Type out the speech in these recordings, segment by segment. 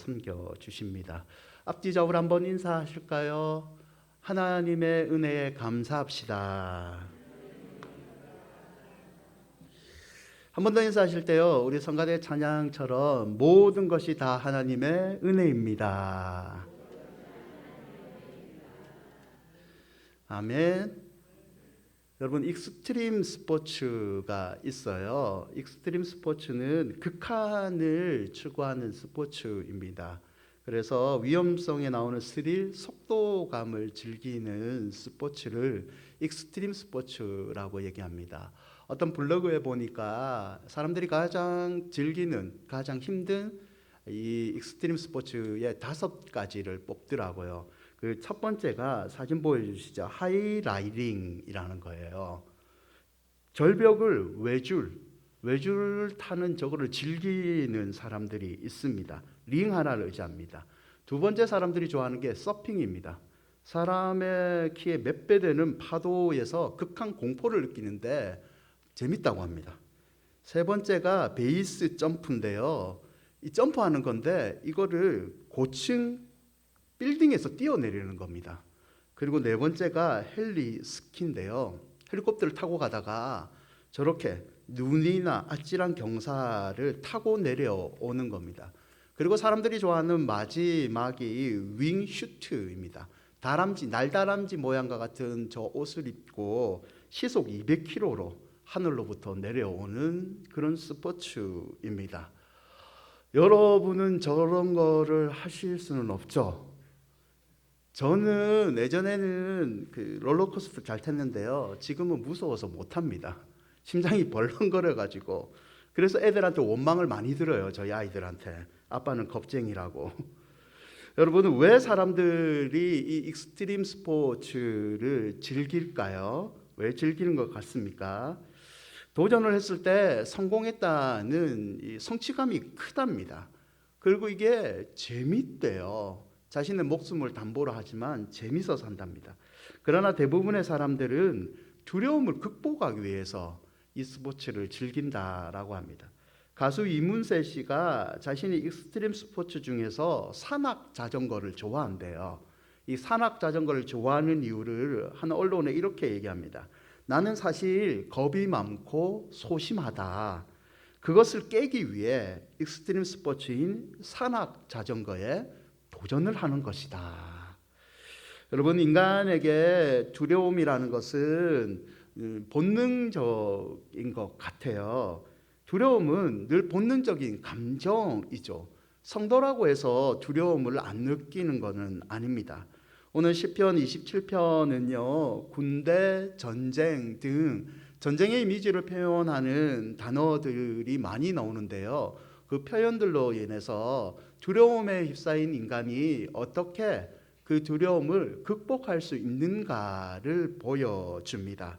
섬겨주십니다. 앞뒤 좌우로 한번 인사하실까요? 하나님의 은혜에 감사합시다. 한 번 더 인사하실 때요, 우리 성가대 찬양처럼 모든 것이 다 하나님의 은혜입니다. 아멘. 여러분, 익스트림 스포츠가 있어요. 익스트림 스포츠는 극한을 추구하는 스포츠입니다. 그래서 위험성에 나오는 스릴, 속도감을 즐기는 스포츠를 익스트림 스포츠라고 얘기합니다. 어떤 블로그에 보니까 사람들이 가장 즐기는, 가장 힘든 이 익스트림 스포츠의 5가지를 뽑더라고요. 그 첫 번째가 사진 보여주시죠. 하이라이딩이라는 거예요. 절벽을 외줄 타는 저거를 즐기는 사람들이 있습니다. 링 하나를 의지합니다. 두 번째 사람들이 좋아하는 게 서핑입니다. 사람의 키의 몇 배 되는 파도에서 극한 공포를 느끼는데 재밌다고 합니다. 세 번째가 베이스 점프인데요. 이 점프하는 건데 이거를 고층 빌딩에서 뛰어내리는 겁니다. 그리고 네 번째가 헬리 스키인데요. 헬리콥터를 타고 가다가 저렇게 눈이나 아찔한 경사를 타고 내려오는 겁니다. 그리고 사람들이 좋아하는 마지막이 윙슈트입니다. 날다람쥐 모양과 같은 저 옷을 입고 시속 200km로 하늘로부터 내려오는 그런 스포츠입니다. 여러분은 저런 거를 하실 수는 없죠. 저는 예전에는 그 롤러코스터 잘 탔는데요. 지금은 무서워서 못 합니다. 심장이 벌렁거려 가지고. 그래서 애들한테 원망을 많이 들어요. 저희 아이들한테. 아빠는 겁쟁이라고. 여러분은 왜 사람들이 이 익스트림 스포츠를 즐길까요? 왜 즐기는 것 같습니까? 도전을 했을 때 성공했다는 이 성취감이 크답니다. 그리고 이게 재밌대요. 자신의 목숨을 담보로 하지만 재밌어서 한답니다. 그러나 대부분의 사람들은 두려움을 극복하기 위해서 이 스포츠를 즐긴다라고 합니다. 가수 이문세 씨가 자신이 익스트림 스포츠 중에서 산악 자전거를 좋아한대요. 이 산악 자전거를 좋아하는 이유를 한 언론에 이렇게 얘기합니다. 나는 사실 겁이 많고 소심하다. 그것을 깨기 위해 익스트림 스포츠인 산악 자전거에 도전을 하는 것이다. 여러분, 인간에게 두려움이라는 것은 본능적인 것 같아요. 두려움은 늘 본능적인 감정이죠. 성도라고 해서 두려움을 안 느끼는 것은 아닙니다. 오늘 시편 27편은요, 군대, 전쟁 등 전쟁의 이미지를 표현하는 단어들이 많이 나오는데요. 그 표현들로 인해서 두려움에 휩싸인 인간이 어떻게 그 두려움을 극복할 수 있는가를 보여줍니다.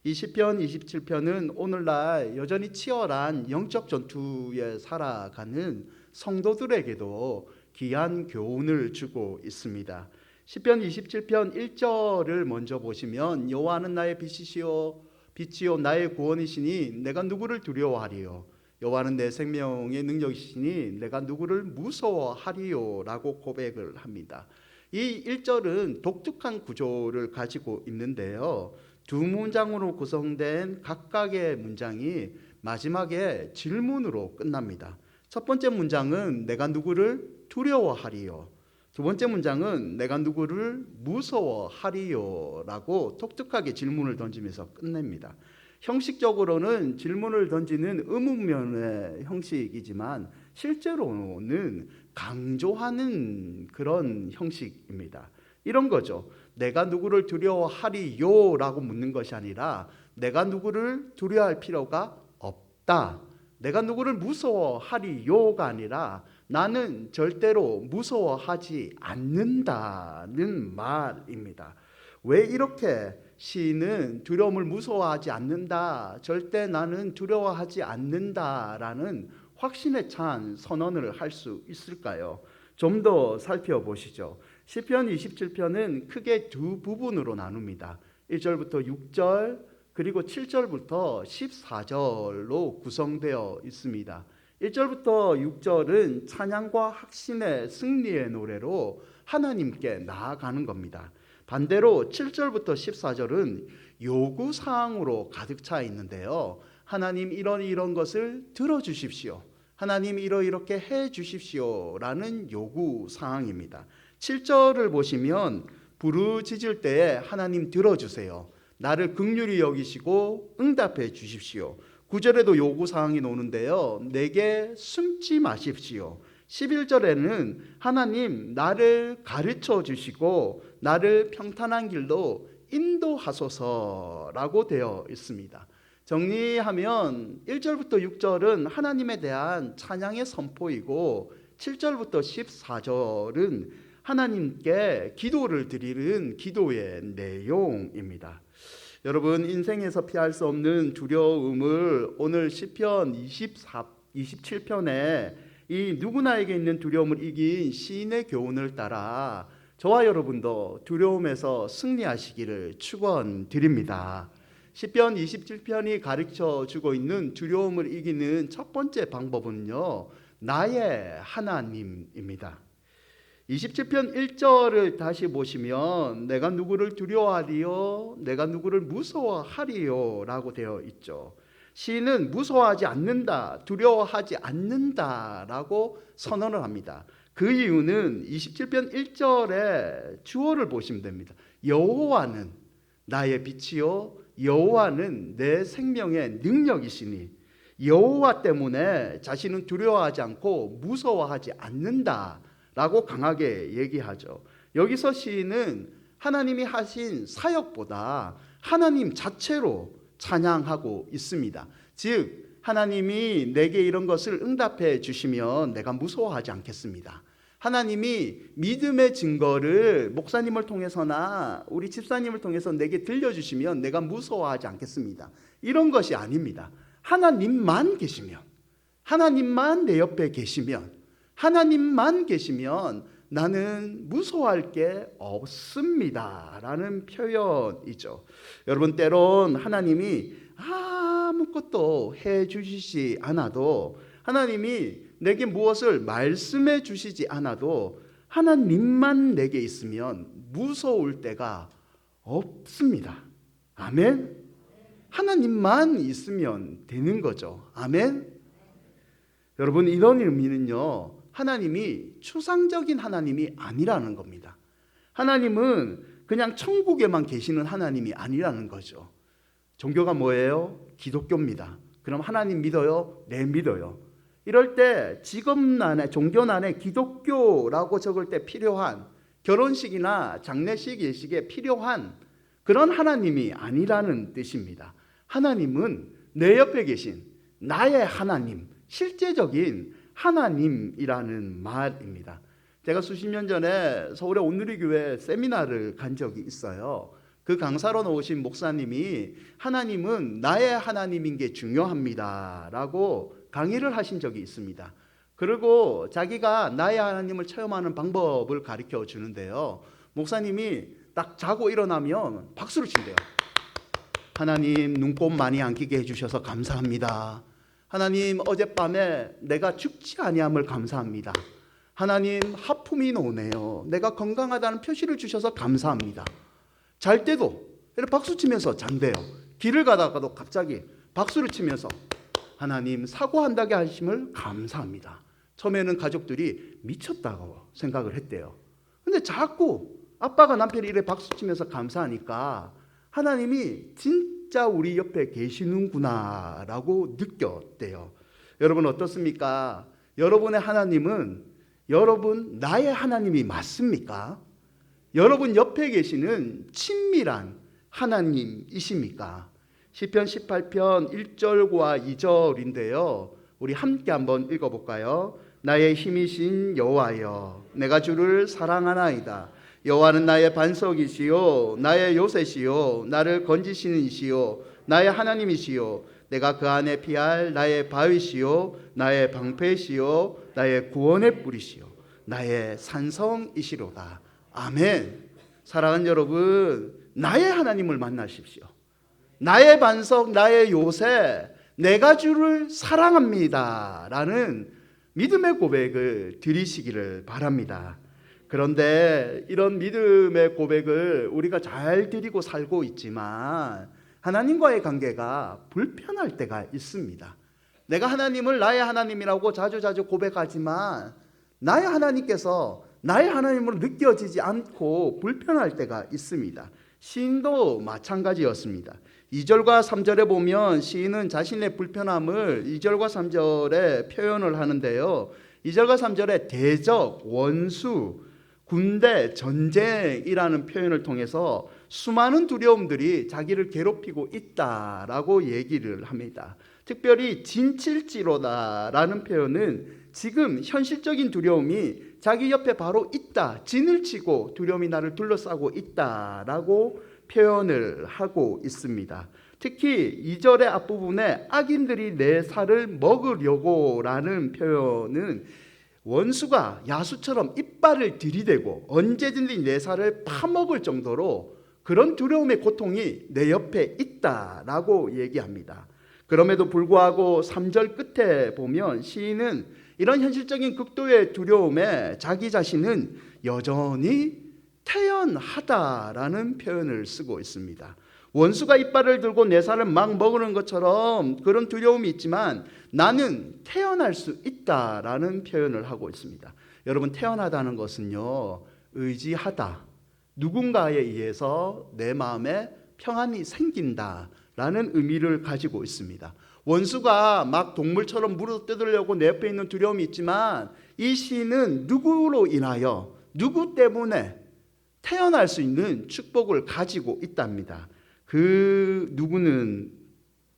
이 시편 27편은 오늘날 여전히 치열한 영적 전투에 살아가는 성도들에게도 귀한 교훈을 주고 있습니다. 시편 27편 1절을 먼저 보시면 여호와는 나의 빛이요 나의 구원이시니 내가 누구를 두려워하리요. 여호와는 내 생명의 능력이시니 내가 누구를 무서워하리요 라고 고백을 합니다. 이 1절은 독특한 구조를 가지고 있는데요. 두 문장으로 구성된 각각의 문장이 마지막에 질문으로 끝납니다. 첫 번째 문장은 내가 누구를 두려워하리요. 두 번째 문장은 내가 누구를 무서워하리요 라고 독특하게 질문을 던지면서 끝냅니다. 형식적으로는 질문을 던지는 의문면의 형식이지만 실제로는 강조하는 그런 형식입니다. 이런 거죠. 내가 누구를 두려워하리요 라고 묻는 것이 아니라 내가 누구를 두려워할 필요가 없다. 내가 누구를 무서워하리요가 아니라 나는 절대로 무서워하지 않는다는 말입니다. 왜 이렇게 시인은 두려움을 무서워하지 않는다, 절대 나는 두려워하지 않는다라는 확신에 찬 선언을 할 수 있을까요? 좀 더 살펴보시죠. 시편 27편은 크게 두 부분으로 나눕니다. 1절부터 6절 그리고 7절부터 14절로 구성되어 있습니다. 1절부터 6절은 찬양과 확신의 승리의 노래로 하나님께 나아가는 겁니다. 반대로 7절부터 14절은 요구사항으로 가득 차 있는데요. 하나님 이런 것을 들어주십시오. 하나님 이렇게 해 주십시오 라는 요구사항입니다. 7절을 보시면 부르짖을 때에 하나님 들어주세요. 나를 긍휼히 여기시고 응답해 주십시오. 9절에도 요구사항이 나오는데요. 내게 숨지 마십시오. 11절에는 하나님 나를 가르쳐 주시고 나를 평탄한 길로 인도하소서라고 되어 있습니다. 정리하면 1절부터 6절은 하나님에 대한 찬양의 선포이고 7절부터 14절은 하나님께 기도를 드리는 기도의 내용입니다. 여러분, 인생에서 피할 수 없는 두려움을 오늘 시편 27편에 이 누구나에게 있는 두려움을 이긴 시인의 교훈을 따라 저와 여러분도 두려움에서 승리하시기를 축원드립니다. 시편 27편이 가르쳐 주고 있는 두려움을 이기는 첫 번째 방법은요, 나의 하나님입니다. 27편 1절을 다시 보시면 내가 누구를 두려워하리요 내가 누구를 무서워하리요 라고 되어 있죠. 시인은 무서워하지 않는다, 두려워하지 않는다 라고 선언을 합니다. 그 이유는 27편 1절에 주어를 보시면 됩니다. 여호와는 나의 빛이요 여호와는 내 생명의 능력이시니 여호와 때문에 자신은 두려워하지 않고 무서워하지 않는다 라고 강하게 얘기하죠. 여기서 시인은 하나님이 하신 사역보다 하나님 자체로 찬양하고 있습니다. 즉 하나님이 내게 이런 것을 응답해 주시면 내가 무서워하지 않겠습니다. 하나님이 믿음의 증거를 목사님을 통해서나 우리 집사님을 통해서 내게 들려주시면 내가 무서워하지 않겠습니다. 이런 것이 아닙니다. 하나님만 계시면, 하나님만 내 옆에 계시면, 하나님만 계시면 나는 무서워할 게 없습니다 라는 표현이죠. 여러분, 때론 하나님이 아무것도 해 주시지 않아도, 하나님이 내게 무엇을 말씀해 주시지 않아도 하나님만 내게 있으면 무서울 때가 없습니다. 아멘. 하나님만 있으면 되는 거죠. 아멘. 여러분, 이런 의미는요, 하나님이 추상적인 하나님이 아니라는 겁니다. 하나님은 그냥 천국에만 계시는 하나님이 아니라는 거죠. 종교가 뭐예요? 기독교입니다. 그럼 하나님 믿어요? 네, 믿어요. 이럴 때 직업란에, 종교란에 기독교라고 적을 때 필요한, 결혼식이나 장례식, 예식에 필요한 그런 하나님이 아니라는 뜻입니다. 하나님은 내 옆에 계신 나의 하나님, 실제적인 하나님이라는 말입니다. 제가 수십 년 전에 서울의 온누리교회 세미나를 간 적이 있어요. 그 강사로 나오신 목사님이 하나님은 나의 하나님인 게 중요합니다 라고 강의를 하신 적이 있습니다. 그리고 자기가 나의 하나님을 체험하는 방법을 가르쳐 주는데요, 목사님이 딱 자고 일어나면 박수를 친대요. 하나님, 눈곱 많이 안 끼게 해주셔서 감사합니다. 하나님, 어젯밤에 내가 죽지 아니함을 감사합니다. 하나님, 하품이 오네요. 내가 건강하다는 표시를 주셔서 감사합니다. 잘 때도 이렇게 박수 치면서 잔대요. 길을 가다가도 갑자기 박수를 치면서 하나님, 사고한다게 하심을 감사합니다. 처음에는 가족들이 미쳤다고 생각을 했대요. 근데 자꾸 아빠가 남편이 이렇게 박수 치면서 감사하니까 하나님이 진짜 우리 옆에 계시는구나 라고 느꼈대요. 여러분, 어떻습니까? 여러분의 하나님은 여러분 나의 하나님이 맞습니까? 여러분 옆에 계시는 친밀한 하나님이십니까? 시편 18편 1절과 2절인데요. 우리 함께 한번 읽어볼까요? 나의 힘이신 여호와여, 내가 주를 사랑하나이다. 여호와는 나의 반석이시요 나의 요새시요 나를 건지시는 이시요 나의 하나님이시요 내가 그 안에 피할 나의 바위시요 나의 방패시요 나의 구원의 뿌리시요 나의 산성이시로다. 아멘. 사랑하는 여러분, 나의 하나님을 만나십시오. 나의 반석, 나의 요새, 내가 주를 사랑합니다 라는 믿음의 고백을 드리시기를 바랍니다. 그런데 이런 믿음의 고백을 우리가 잘 드리고 살고 있지만 하나님과의 관계가 불편할 때가 있습니다. 내가 하나님을 나의 하나님이라고 자주자주 고백하지만 나의 하나님께서 나의 하나님으로 느껴지지 않고 불편할 때가 있습니다. 시인도 마찬가지였습니다. 2절과 3절에 보면 시인은 자신의 불편함을 2절과 3절에 표현을 하는데요. 2절과 3절에 대적, 원수, 군대, 전쟁이라는 표현을 통해서 수많은 두려움들이 자기를 괴롭히고 있다라고 얘기를 합니다. 특별히 진칠지로다라는 표현은 지금 현실적인 두려움이 자기 옆에 바로 있다, 진을 치고 두려움이 나를 둘러싸고 있다라고 표현을 하고 있습니다. 특히 2절의 앞부분에 악인들이 내 살을 먹으려고 라는 표현은 원수가 야수처럼 이빨을 들이대고 언제든지 내 살을 파먹을 정도로 그런 두려움의 고통이 내 옆에 있다라고 얘기합니다. 그럼에도 불구하고 3절 끝에 보면 시인은 이런 현실적인 극도의 두려움에 자기 자신은 여전히 태연하다라는 표현을 쓰고 있습니다. 원수가 이빨을 들고 내 살을 막 먹는 것처럼 그런 두려움이 있지만 나는 태어날 수 있다라는 표현을 하고 있습니다. 여러분, 태어나다는 것은요, 의지하다, 누군가에 의해서 내 마음에 평안이 생긴다라는 의미를 가지고 있습니다. 원수가 막 동물처럼 물어뜯으려고 내 옆에 있는 두려움이 있지만 이 시인은 누구로 인하여, 누구 때문에 태어날 수 있는 축복을 가지고 있답니다. 그 누구는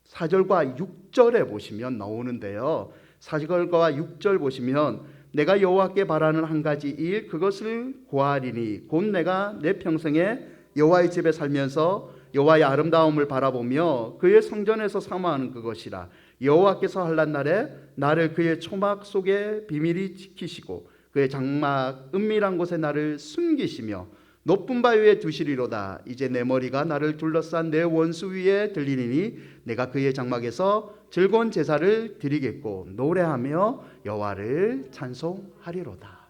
4절과 6절에 보시면 나오는데요. 4절과 6절 보시면 내가 여호와께 바라는 한 가지 일 그것을 구하리니 곧 내가 내 평생에 여호와의 집에 살면서 여호와의 아름다움을 바라보며 그의 성전에서 사모하는 그것이라. 여호와께서 환난 날에 나를 그의 초막 속에 비밀히 지키시고 그의 장막 은밀한 곳에 나를 숨기시며 높은 바 위에 두시리로다. 이제 내 머리가 나를 둘러싼 내 원수 위에 들리니 내가 그의 장막에서 즐거운 제사를 드리겠고 노래하며 여호와를 찬송하리로다.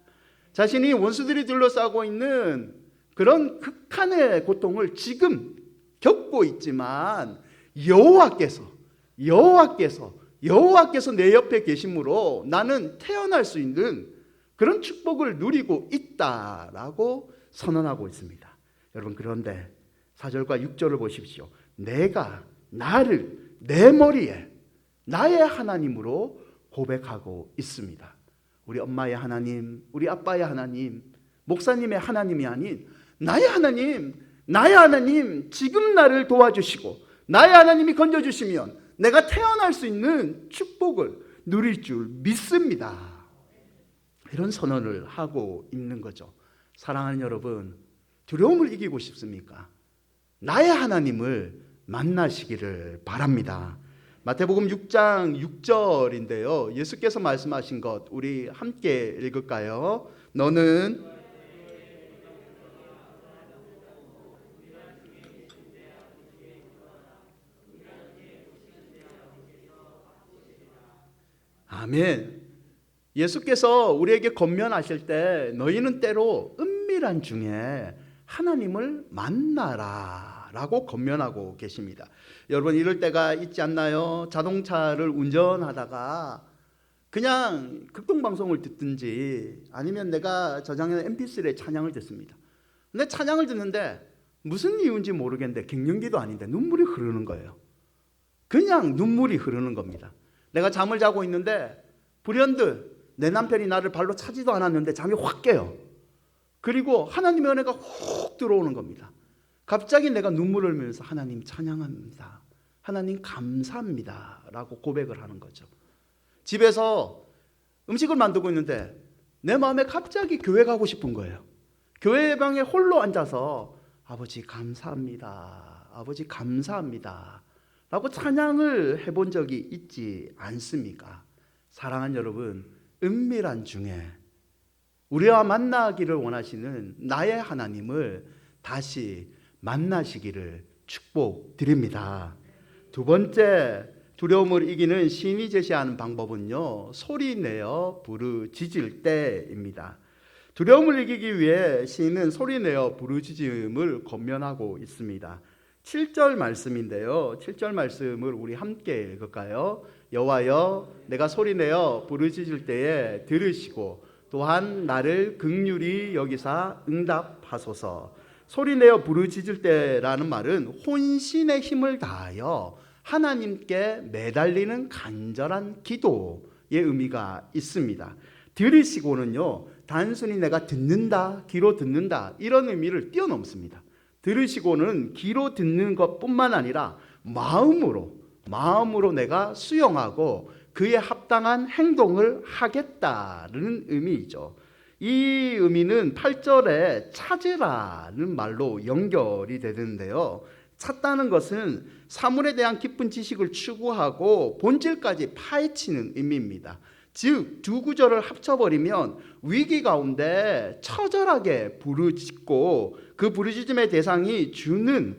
자신이 원수들이 둘러싸고 있는 그런 극한의 고통을 지금 겪고 있지만 여호와께서 내 옆에 계심으로 나는 태어날 수 있는 그런 축복을 누리고 있다라고 선언하고 있습니다. 여러분, 그런데 4절과 6절을 보십시오. 내가 나를 내 머리에 나의 하나님으로 고백하고 있습니다. 우리 엄마의 하나님, 우리 아빠의 하나님, 목사님의 하나님이 아닌 나의 하나님 지금 나를 도와주시고 나의 하나님이 건져주시면 내가 태어날 수 있는 축복을 누릴 줄 믿습니다. 이런 선언을 하고 있는 거죠. 사랑하는 여러분, 두려움을 이기고 싶습니까? 나의 하나님을 만나시기를 바랍니다. 마태복음 6장 6절인데요. 예수께서 말씀하신 것 우리 함께 읽을까요? 너는 아멘. 예수께서 우리에게 권면하실 때 너희는 때로 은밀한 중에 하나님을 만나라 라고 권면하고 계십니다. 여러분, 이럴 때가 있지 않나요? 자동차를 운전하다가 그냥 극동방송을 듣든지 아니면 내가 저장해놓은 mp3에 찬양을 듣습니다. 근데 찬양을 듣는데 무슨 이유인지 모르겠는데 갱년기도 아닌데 눈물이 흐르는 거예요. 그냥 눈물이 흐르는 겁니다. 내가 잠을 자고 있는데 불현듯 내 남편이 나를 발로 차지도 않았는데 잠이 확 깨요. 그리고 하나님의 은혜가 훅 들어오는 겁니다. 갑자기 내가 눈물을 흘리면서 하나님 찬양합니다, 하나님 감사합니다 라고 고백을 하는 거죠. 집에서 음식을 만들고 있는데 내 마음에 갑자기 교회 가고 싶은 거예요. 교회 방에 홀로 앉아서 아버지 감사합니다, 아버지 감사합니다 라고 찬양을 해본 적이 있지 않습니까? 사랑하는 여러분, 은밀한 중에 우리와 만나기를 원하시는 나의 하나님을 다시 만나시기를 축복드립니다. 두 번째, 두려움을 이기는 시인이 제시하는 방법은요, 소리 내어 부르짖을 때입니다. 두려움을 이기기 위해 시인은 소리 내어 부르짖음을 권면하고 있습니다. 7절 말씀인데요. 7절 말씀을 우리 함께 읽을까요? 여호와여, 내가 소리 내어 부르짖을 때에 들으시고 또한 나를 긍휼히 여기사 응답하소서. 소리 내어 부르짖을 때라는 말은 혼신의 힘을 다하여 하나님께 매달리는 간절한 기도의 의미가 있습니다. 들으시고는요, 단순히 내가 듣는다, 귀로 듣는다 이런 의미를 뛰어넘습니다. 들으시고는 귀로 듣는 것뿐만 아니라 마음으로 내가 수용하고 그에 합당한 행동을 하겠다는 의미이죠. 이 의미는 8절에 찾으라는 말로 연결이 되는데요. 찾다는 것은 사물에 대한 깊은 지식을 추구하고 본질까지 파헤치는 의미입니다. 즉, 두 구절을 합쳐버리면 위기 가운데 처절하게 부르짖고 그 부르짖음의 대상이 주는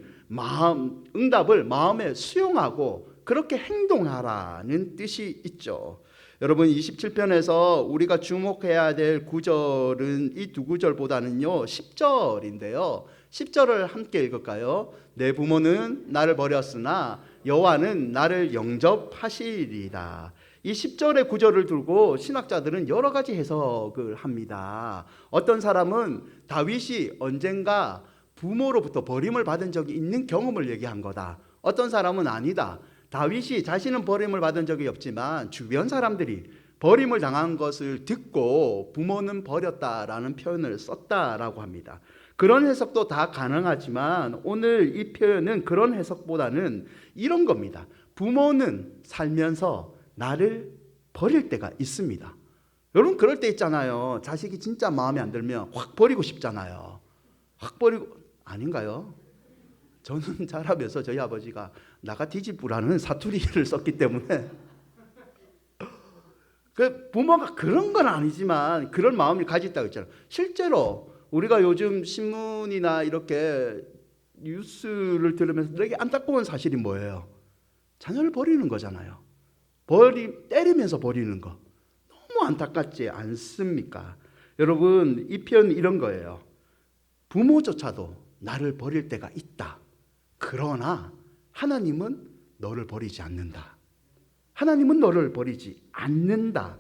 응답을 마음에 수용하고 그렇게 행동하라는 뜻이 있죠. 여러분, 27편에서 우리가 주목해야 될 구절은 이 두 구절보다는요 10절인데요 10절을 함께 읽을까요? 내 부모는 나를 버렸으나 여호와는 나를 영접하시리라. 이 10절의 구절을 두고 신학자들은 여러 가지 해석을 합니다. 어떤 사람은 다윗이 언젠가 부모로부터 버림을 받은 적이 있는 경험을 얘기한 거다. 어떤 사람은 아니다. 다윗이 자신은 버림을 받은 적이 없지만 주변 사람들이 버림을 당한 것을 듣고 부모는 버렸다라는 표현을 썼다라고 합니다. 그런 해석도 다 가능하지만 오늘 이 표현은 그런 해석보다는 이런 겁니다. 부모는 살면서 나를 버릴 때가 있습니다. 여러분, 그럴 때 있잖아요. 자식이 진짜 마음에 안 들면 확 버리고 싶잖아요. 확 버리고, 아닌가요? 저는 자라면서 저희 아버지가 나가 뒤집으라는 사투리를 썼기 때문에 그 부모가 그런 건 아니지만 그런 마음을 가졌다고 했잖아요. 실제로 우리가 요즘 신문이나 이렇게 뉴스를 들으면서 되게 안타까운 사실이 뭐예요? 자녀를 버리는 거잖아요. 때리면서 버리는 거. 너무 안타깝지 않습니까? 여러분, 이 표현 이런 거예요. 부모조차도 나를 버릴 때가 있다. 그러나 하나님은 너를 버리지 않는다. 하나님은 너를 버리지 않는다.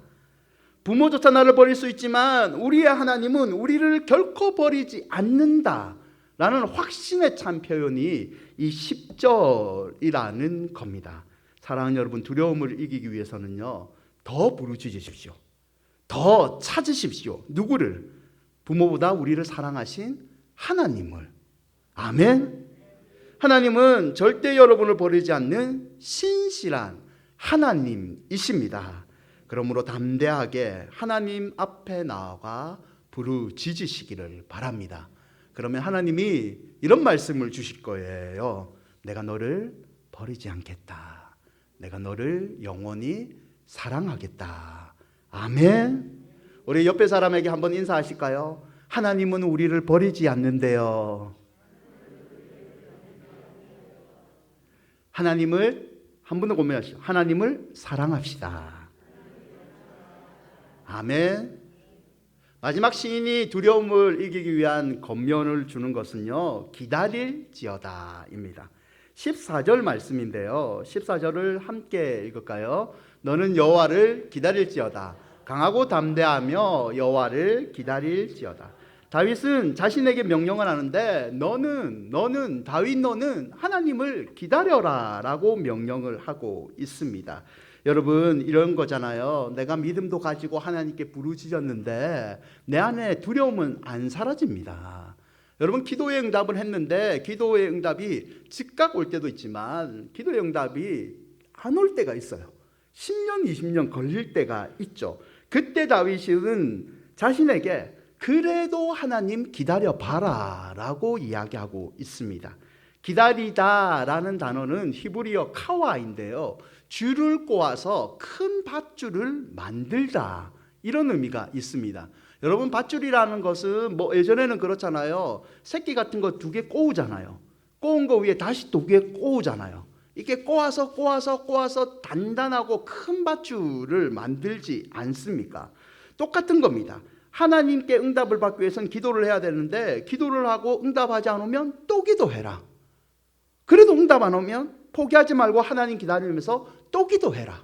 부모조차 나를 버릴 수 있지만 우리의 하나님은 우리를 결코 버리지 않는다 라는 확신에 찬 표현이 이 10절이라는 겁니다. 사랑하는 여러분, 두려움을 이기기 위해서는요 더 부르짖으십시오. 더 찾으십시오. 누구를? 부모보다 우리를 사랑하신 하나님을. 아멘. 하나님은 절대 여러분을 버리지 않는 신실한 하나님이십니다. 그러므로 담대하게 하나님 앞에 나아가 부르짖으시기를 바랍니다. 그러면 하나님이 이런 말씀을 주실 거예요. 내가 너를 버리지 않겠다. 내가 너를 영원히 사랑하겠다. 아멘. 우리 옆에 사람에게 한번 인사하실까요? 하나님은 우리를 버리지 않는데요. 하나님을 한 번 더 고백하시죠. 하나님을 사랑합시다. 아멘. 마지막 시인이 두려움을 이기기 위한 권면을 주는 것은요 기다릴지어다입니다. 14절 말씀인데요 14절을 함께 읽을까요? 너는 여호와를 기다릴지어다. 강하고 담대하며 여호와를 기다릴지어다. 다윗은 자신에게 명령을 하는데 다윗 너는 하나님을 기다려라 라고 명령을 하고 있습니다. 여러분, 이런 거잖아요. 내가 믿음도 가지고 하나님께 부르짖었는데 내 안에 두려움은 안 사라집니다. 여러분, 기도의 응답을 했는데 기도의 응답이 즉각 올 때도 있지만 기도의 응답이 안 올 때가 있어요. 10년, 20년 걸릴 때가 있죠. 그때 다윗은 자신에게 그래도 하나님 기다려봐라 라고 이야기하고 있습니다. 기다리다라는 단어는 히브리어 카와인데요 줄을 꼬아서 큰 밧줄을 만들다 이런 의미가 있습니다. 여러분, 밧줄이라는 것은 예전에는 그렇잖아요. 새끼 같은 거 2개 꼬우잖아요. 꼬은 거 위에 다시 2개 꼬우잖아요. 이게 꼬아서 단단하고 큰 밧줄을 만들지 않습니까? 똑같은 겁니다. 하나님께 응답을 받기 위해서는 기도를 해야 되는데 기도를 하고 응답하지 않으면 또 기도해라. 그래도 응답 안 오면 포기하지 말고 하나님 기다리면서 또 기도해라.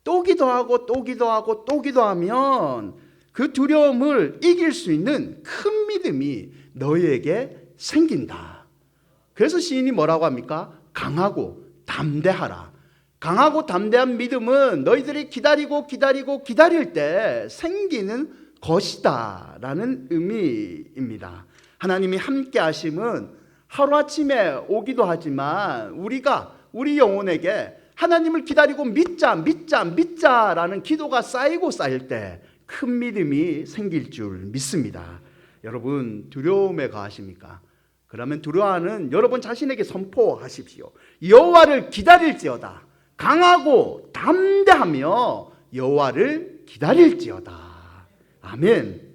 또 기도하고 또 기도하고 또 기도하면 그 두려움을 이길 수 있는 큰 믿음이 너희에게 생긴다. 그래서 시인이 뭐라고 합니까? 강하고 담대하라. 강하고 담대한 믿음은 너희들이 기다릴 때 생기는 것이다 라는 의미입니다. 하나님이 함께 하심은 하루아침에 오기도 하지만 우리 영혼에게 하나님을 기다리고 믿자라는 기도가 쌓이고 쌓일 때 큰 믿음이 생길 줄 믿습니다. 여러분 두려움에 가십니까? 그러면 두려워하는 여러분 자신에게 선포하십시오. 여호와를 기다릴지어다. 강하고 담대하며 여호와를 기다릴지어다. 아멘.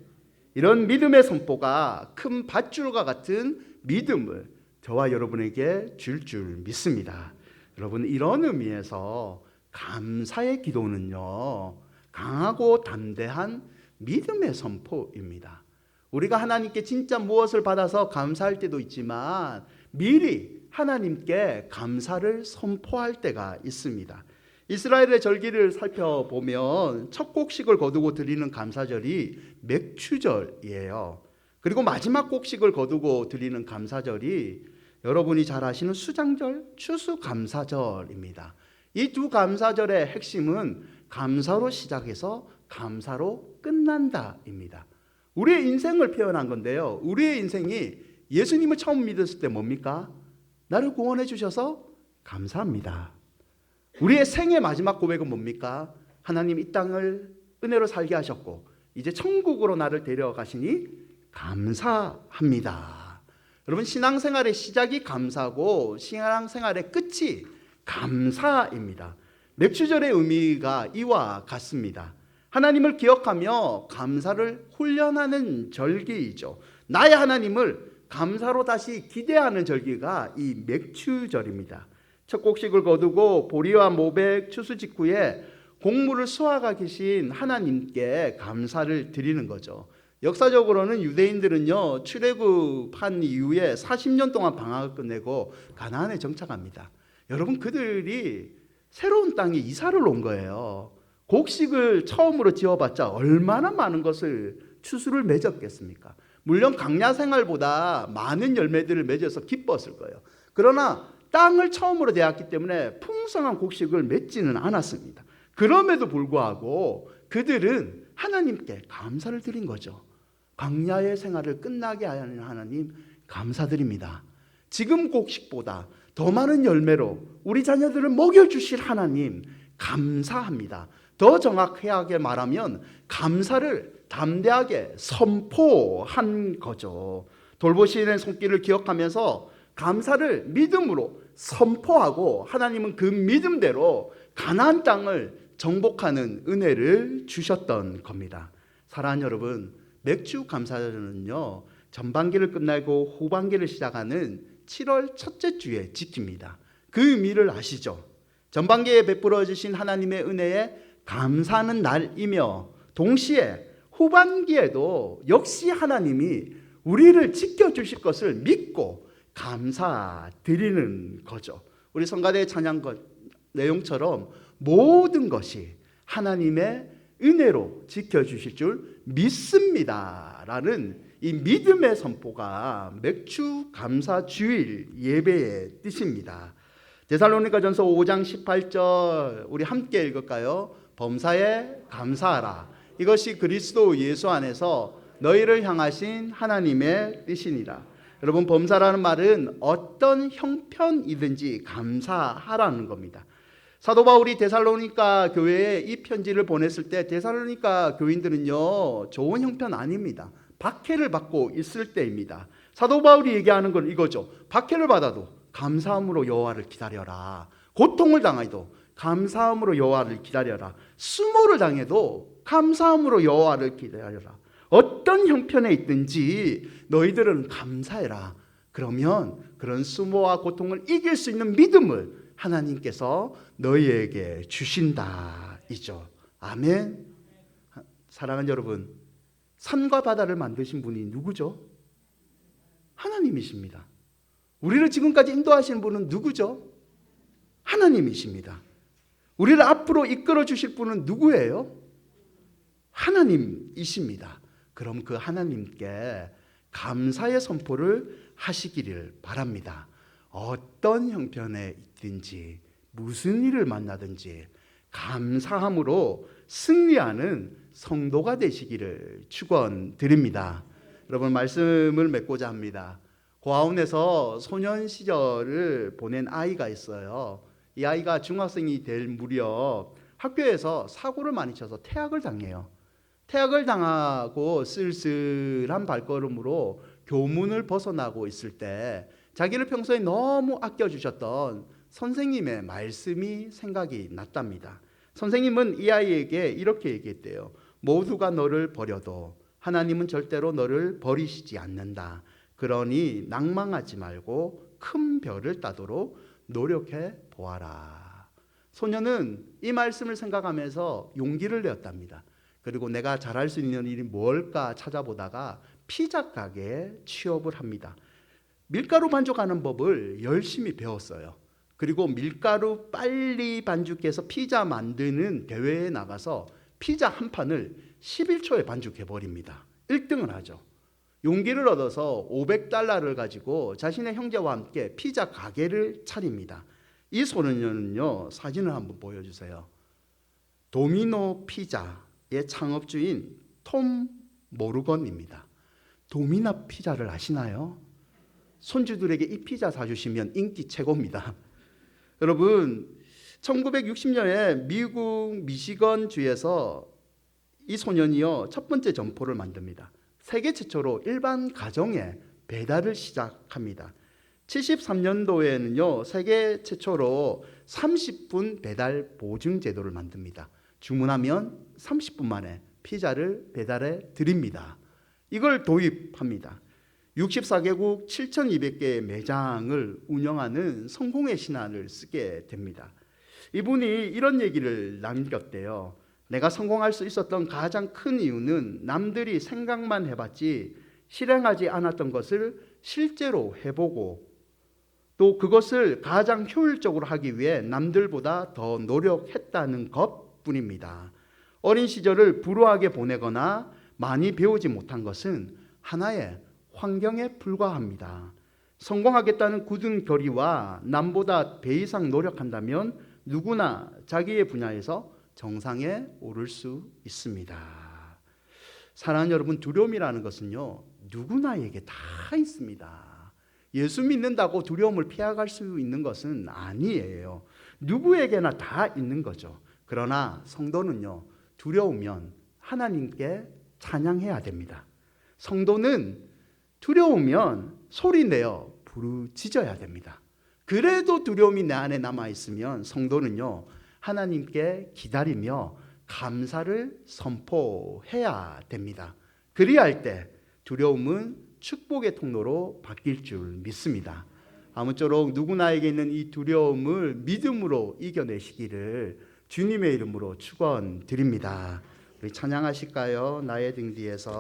이런 믿음의 선포가 큰 밧줄과 같은 믿음을 저와 여러분에게 줄 믿습니다. 여러분 이런 의미에서 감사의 기도는요 강하고 담대한 믿음의 선포입니다. 우리가 하나님께 진짜 무엇을 받아서 감사할 때도 있지만 미리 하나님께 감사를 선포할 때가 있습니다. 이스라엘의 절기를 살펴보면 첫 곡식을 거두고 드리는 감사절이 맥추절이에요. 그리고 마지막 곡식을 거두고 드리는 감사절이 여러분이 잘 아시는 수장절, 추수감사절입니다. 이 두 감사절의 핵심은 감사로 시작해서 감사로 끝난다입니다. 우리의 인생을 표현한 건데요. 우리의 인생이 예수님을 처음 믿었을 때 뭡니까? 나를 구원해 주셔서 감사합니다. 우리의 생의 마지막 고백은 뭡니까? 하나님 이 땅을 은혜로 살게 하셨고 이제 천국으로 나를 데려가시니 감사합니다. 여러분 신앙생활의 시작이 감사고 신앙생활의 끝이 감사입니다. 맥주절의 의미가 이와 같습니다. 하나님을 기억하며 감사를 훈련하는 절기이죠. 나의 하나님을 감사로 다시 기대하는 절기가 이 맥추절입니다. 첫 곡식을 거두고 보리와 모백 추수 직후에 곡물을 수확하 계신 하나님께 감사를 드리는 거죠. 역사적으로는 유대인들은요 출애굽한 이후에 40년 동안 방학을 끝내고 가나안에 정착합니다. 여러분 그들이 새로운 땅에 이사를 온 거예요. 곡식을 처음으로 지어봤자 얼마나 많은 것을 추수를 맺었겠습니까? 물론 강야 생활보다 많은 열매들을 맺어서 기뻤을 거예요. 그러나 땅을 처음으로 대했기 때문에 풍성한 곡식을 맺지는 않았습니다. 그럼에도 불구하고 그들은 하나님께 감사를 드린 거죠. 광야의 생활을 끝나게 하는 하나님 감사드립니다. 지금 곡식보다 더 많은 열매로 우리 자녀들을 먹여주실 하나님 감사합니다. 더 정확하게 말하면 감사를 담대하게 선포한 거죠. 돌보시는 손길을 기억하면서 감사를 믿음으로 선포하고 하나님은 그 믿음대로 가나안 땅을 정복하는 은혜를 주셨던 겁니다. 사랑하는 여러분, 맥주 감사절은요 전반기를 끝나고 후반기를 시작하는 7월 첫째 주에 지킵니다. 그 의미를 아시죠? 전반기에 베풀어 주신 하나님의 은혜에 감사하는 날이며 동시에 후반기에도 역시 하나님이 우리를 지켜주실 것을 믿고 감사드리는 거죠. 우리 성가대의 찬양 내용처럼 모든 것이 하나님의 은혜로 지켜주실 줄 믿습니다 라는 이 믿음의 선포가 맥주 감사 주일 예배의 뜻입니다. 데살로니가전서 5장 18절 우리 함께 읽을까요? 범사에 감사하라. 이것이 그리스도 예수 안에서 너희를 향하신 하나님의 뜻이니라. 여러분 범사라는 말은 어떤 형편이든지 감사하라는 겁니다. 사도 바울이 데살로니가 교회에 이 편지를 보냈을 때 데살로니가 교인들은요 좋은 형편 아닙니다. 박해를 받고 있을 때입니다. 사도 바울이 얘기하는 건 이거죠. 박해를 받아도 감사함으로 여호와를 기다려라. 고통을 당해도 감사함으로 여호와를 기다려라. 수모를 당해도 감사함으로 여호와를 기다려라. 어떤 형편에 있든지 너희들은 감사해라. 그러면 그런 수모와 고통을 이길 수 있는 믿음을 하나님께서 너희에게 주신다 이죠. 아멘. 사랑하는 여러분, 산과 바다를 만드신 분이 누구죠? 하나님이십니다. 우리를 지금까지 인도하시는 분은 누구죠? 하나님이십니다. 우리를 앞으로 이끌어 주실 분은 누구예요? 하나님이십니다. 그럼 그 하나님께 감사의 선포를 하시기를 바랍니다. 어떤 형편에 있든지 무슨 일을 만나든지 감사함으로 승리하는 성도가 되시기를 축원드립니다. 여러분, 말씀을 맺고자 합니다. 고아원에서 소년 시절을 보낸 아이가 있어요. 이 아이가 중학생이 될 무렵 학교에서 사고를 많이 쳐서 퇴학을 당해요. 퇴학을 당하고 쓸쓸한 발걸음으로 교문을 벗어나고 있을 때 자기를 평소에 너무 아껴주셨던 선생님의 말씀이 생각이 났답니다. 선생님은 이 아이에게 이렇게 얘기했대요. 모두가 너를 버려도 하나님은 절대로 너를 버리시지 않는다. 그러니 낭망하지 말고 큰 별을 따도록 노력해 보아라. 소녀는 이 말씀을 생각하면서 용기를 내었답니다. 그리고 내가 잘할 수 있는 일이 뭘까 찾아보다가 피자 가게에 취업을 합니다. 밀가루 반죽하는 법을 열심히 배웠어요. 그리고 밀가루 빨리 반죽해서 피자 만드는 대회에 나가서 피자 한 판을 11초에 반죽해 버립니다. 1등을 하죠. 용기를 얻어서 $500를 가지고 자신의 형제와 함께 피자 가게를 차립니다. 이 소년은요, 사진을 한번 보여주세요. 도미노 피자의 창업주인 톰 모르건입니다. 도미노 피자를 아시나요? 손주들에게 이 피자 사주시면 인기 최고입니다. 여러분, 1960년에 미국 미시건주에서 이 소년이요, 첫 번째 점포를 만듭니다. 세계 최초로 일반 가정에 배달을 시작합니다. 73년도에는요, 세계 최초로 30분 배달 보증 제도를 만듭니다. 주문하면 30분 만에 피자를 배달해 드립니다. 이걸 도입합니다. 64개국 7,200개의 매장을 운영하는 성공의 신화를 쓰게 됩니다. 이분이 이런 얘기를 남겼대요. 내가 성공할 수 있었던 가장 큰 이유는 남들이 생각만 해봤지 실행하지 않았던 것을 실제로 해보고 또 그것을 가장 효율적으로 하기 위해 남들보다 더 노력했다는 것뿐입니다. 어린 시절을 불우하게 보내거나 많이 배우지 못한 것은 하나의 환경에 불과합니다. 성공하겠다는 굳은 결의와 남보다 배 이상 노력한다면 누구나 자기의 분야에서 정상에 오를 수 있습니다. 사랑하는 여러분, 두려움이라는 것은요, 누구나에게 다 있습니다. 예수 믿는다고 두려움을 피해갈 수 있는 것은 아니에요. 누구에게나 다 있는 거죠. 그러나 성도는요, 두려우면 하나님께 찬양해야 됩니다. 성도는 두려우면 소리내어 부르짖어야 됩니다. 그래도 두려움이 내 안에 남아있으면 성도는요, 하나님께 기다리며 감사를 선포해야 됩니다. 그리할 때 두려움은 축복의 통로로 바뀔 줄 믿습니다. 아무쪼록 누구나에게 있는 이 두려움을 믿음으로 이겨내시기를 주님의 이름으로 축원드립니다. 우리 찬양하실까요? 나의 등 뒤에서.